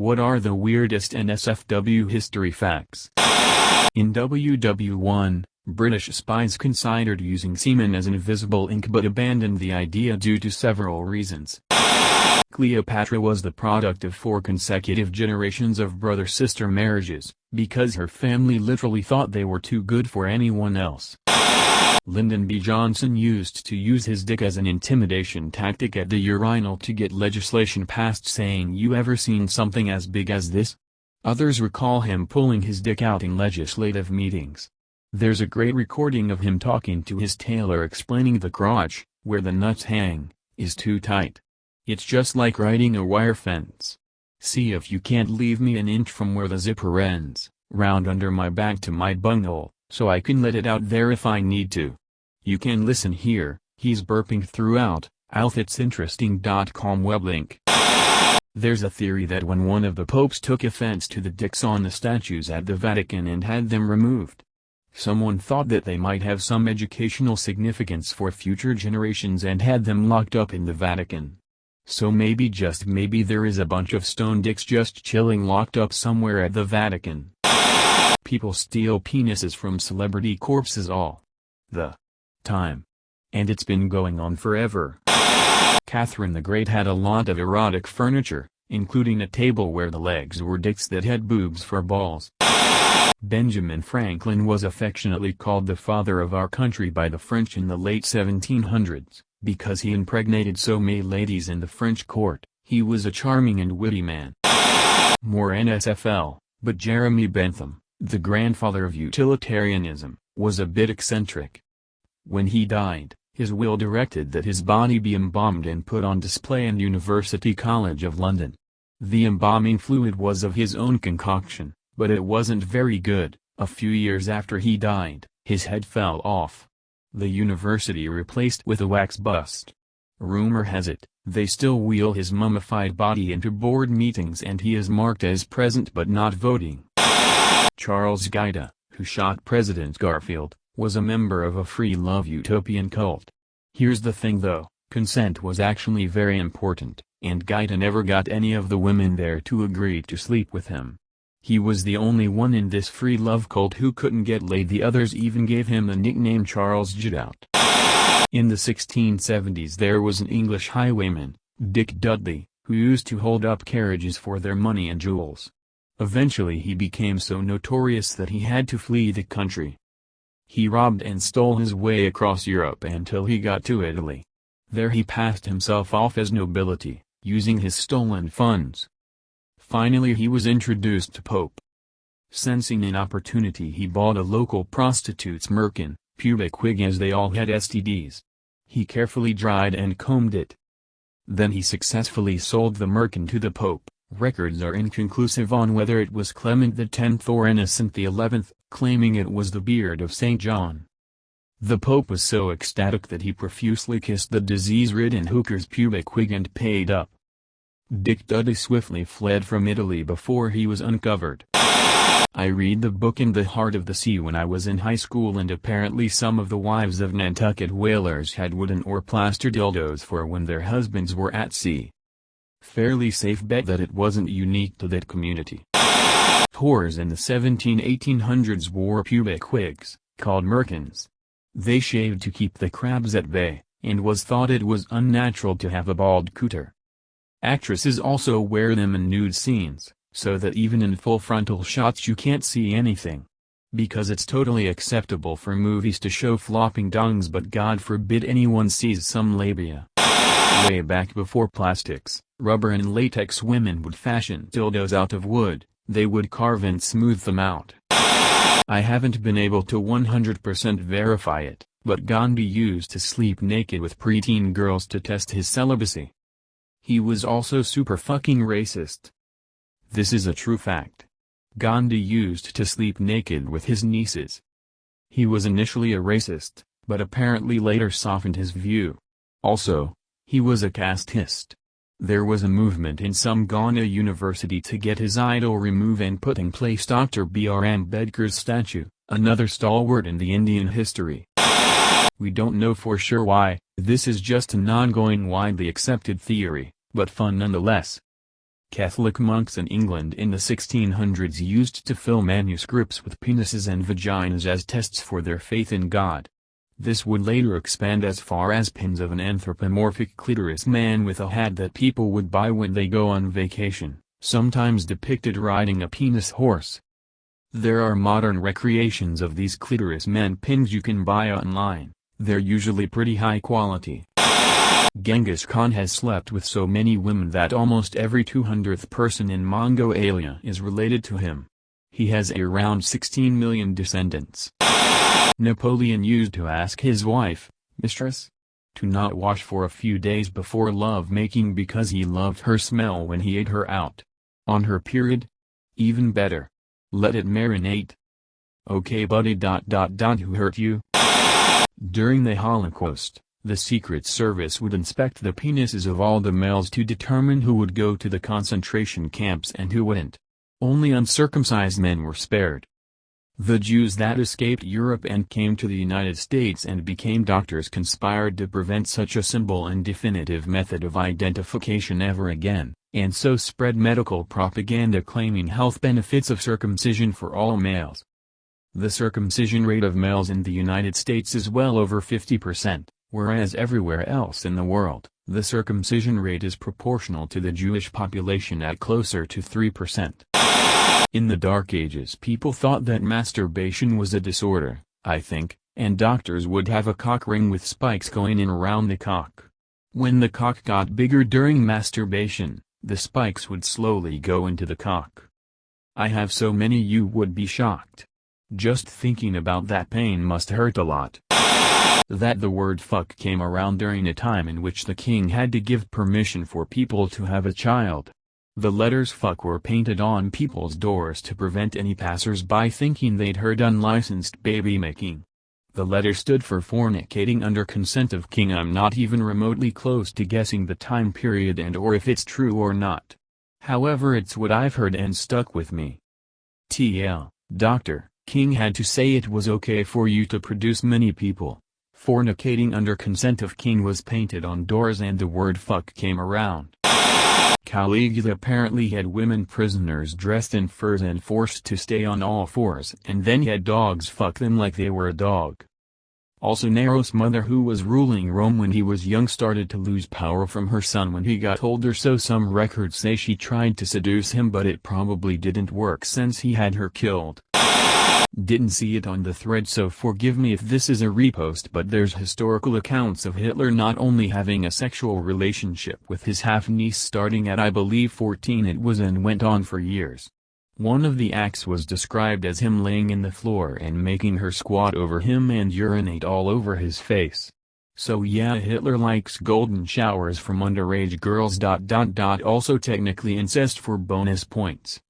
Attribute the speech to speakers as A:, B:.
A: What are the weirdest NSFW history facts? In WW1, British spies considered using semen as invisible ink but abandoned the idea due to several reasons. Cleopatra was the product of 4 consecutive generations of brother-sister marriages, because her family literally thought they were too good for anyone else. Lyndon B. Johnson used to use his dick as an intimidation tactic at the urinal to get legislation passed saying, "You ever seen something as big as this?" Others recall him pulling his dick out in legislative meetings. There's a great recording of him talking to his tailor explaining the crotch, where the nuts hang, is too tight. It's just like riding a wire fence. See if you can't leave me an inch from where the zipper ends, round under my back to my bunghole, so I can let it out there if I need to. You can listen here, he's burping throughout, outfitsinteresting.com web link. There's a theory that when one of the popes took offense to the dicks on the statues at the Vatican and had them removed, someone thought that they might have some educational significance for future generations and had them locked up in the Vatican. So maybe, just maybe, there is a bunch of stone dicks just chilling locked up somewhere at the Vatican. People steal penises from celebrity corpses all the time. And it's been going on forever. Catherine the Great had a lot of erotic furniture, including a table where the legs were dicks that had boobs for balls. Benjamin Franklin was affectionately called the father of our country by the French in the late 1700s, because he impregnated so many ladies in the French court. He was a charming and witty man. More NSFL, but Jeremy Bentham, the grandfather of utilitarianism, was a bit eccentric. When he died, his will directed that his body be embalmed and put on display in University College of London. The embalming fluid was of his own concoction, but it wasn't very good. A few years after he died, his head fell off. The university replaced with a wax bust. Rumor has it, they still wheel his mummified body into board meetings and he is marked as present but not voting. Charles Gaeta, who shot President Garfield, was a member of a free love utopian cult. Here's the thing though, consent was actually very important, and Gaeta never got any of the women there to agree to sleep with him. He was the only one in this free love cult who couldn't get laid. The others even gave him the nickname Charles Judout. In the 1670s there was an English highwayman, Dick Dudley, who used to hold up carriages for their money and jewels. Eventually he became so notorious that he had to flee the country. He robbed and stole his way across Europe until he got to Italy. There he passed himself off as nobility, using his stolen funds. Finally he was introduced to Pope. Sensing an opportunity, he bought a local prostitute's merkin, pubic wig, as they all had STDs. He carefully dried and combed it. Then he successfully sold the merkin to the Pope. Records are inconclusive on whether it was Clement X or Innocent XI, claiming it was the beard of St. John. The Pope was so ecstatic that he profusely kissed the disease-ridden hooker's pubic wig and paid up. Dick Dudley swiftly fled from Italy before he was uncovered. I read the book In the Heart of the Sea when I was in high school, and apparently some of the wives of Nantucket whalers had wooden or plaster dildos for when their husbands were at sea. Fairly safe bet that it wasn't unique to that community. Whores in the 1700s wore pubic wigs, called merkins. They shaved to keep the crabs at bay, and was thought it was unnatural to have a bald cooter. Actresses also wear them in nude scenes, so that even in full frontal shots you can't see anything. Because it's totally acceptable for movies to show flopping dongs, but God forbid anyone sees some labia. Way back before plastics, rubber and latex, women would fashion dildos out of wood. They would carve and smooth them out. I haven't been able to 100% verify it, but Gandhi used to sleep naked with preteen girls to test his celibacy. He was also super fucking racist. This is a true fact. Gandhi used to sleep naked with his nieces. He was initially a racist, but apparently later softened his view. Also, he was a casteist. There was a movement in some Ghana university to get his idol removed and put in place Dr. B.R. Ambedkar's statue, another stalwart in the Indian history. We don't know for sure why. This is just an ongoing widely accepted theory, but fun nonetheless. Catholic monks in England in the 1600s used to fill manuscripts with penises and vaginas as tests for their faith in God. This would later expand as far as pins of an anthropomorphic clitoris man with a hat that people would buy when they go on vacation, sometimes depicted riding a penis horse. There are modern recreations of these clitoris man pins you can buy online. They're usually pretty high quality. Genghis Khan has slept with so many women that almost every 200th person in Mongolia is related to him. He has around 16 million descendants. Napoleon used to ask his wife, mistress, to not wash for a few days before love-making because he loved her smell when he ate her out. On her period? Even better. Let it marinate. Okay buddy. Who hurt you? During the Holocaust, the Secret Service would inspect the penises of all the males to determine who would go to the concentration camps and who wouldn't. Only uncircumcised men were spared. The Jews that escaped Europe and came to the United States and became doctors conspired to prevent such a simple and definitive method of identification ever again, and so spread medical propaganda claiming health benefits of circumcision for all males. The circumcision rate of males in the United States is well over 50%. Whereas everywhere else in the world, the circumcision rate is proportional to the Jewish population at closer to 3%. In the Dark Ages people thought that masturbation was a disorder, I think, and doctors would have a cock ring with spikes going in around the cock. When the cock got bigger during masturbation, the spikes would slowly go into the cock. I have so many you would be shocked. Just thinking about that pain must hurt a lot. That the word fuck came around during a time in which the king had to give permission for people to have a child. The letters fuck were painted on people's doors to prevent any passers-by thinking they'd heard unlicensed baby-making. The letter stood for fornicating under consent of king. I'm not even remotely close to guessing the time period and or if it's true or not. However, it's what I've heard and stuck with me. TL, Dr. King had to say it was okay for you to produce many people. Fornicating under consent of king was painted on doors and the word fuck came around. Caligula apparently had women prisoners dressed in furs and forced to stay on all fours and then had dogs fuck them like they were a dog. Also Nero's mother who was ruling Rome when he was young started to lose power from her son when he got older, so some records say she tried to seduce him but it probably didn't work since he had her killed. Didn't see it on the thread so forgive me if this is a repost, but there's historical accounts of Hitler not only having a sexual relationship with his half-niece starting at I believe 14 it was and went on for years. One of the acts was described as him laying in the floor and making her squat over him and urinate all over his face. So yeah, Hitler likes golden showers from underage girls. Also technically incest for bonus points.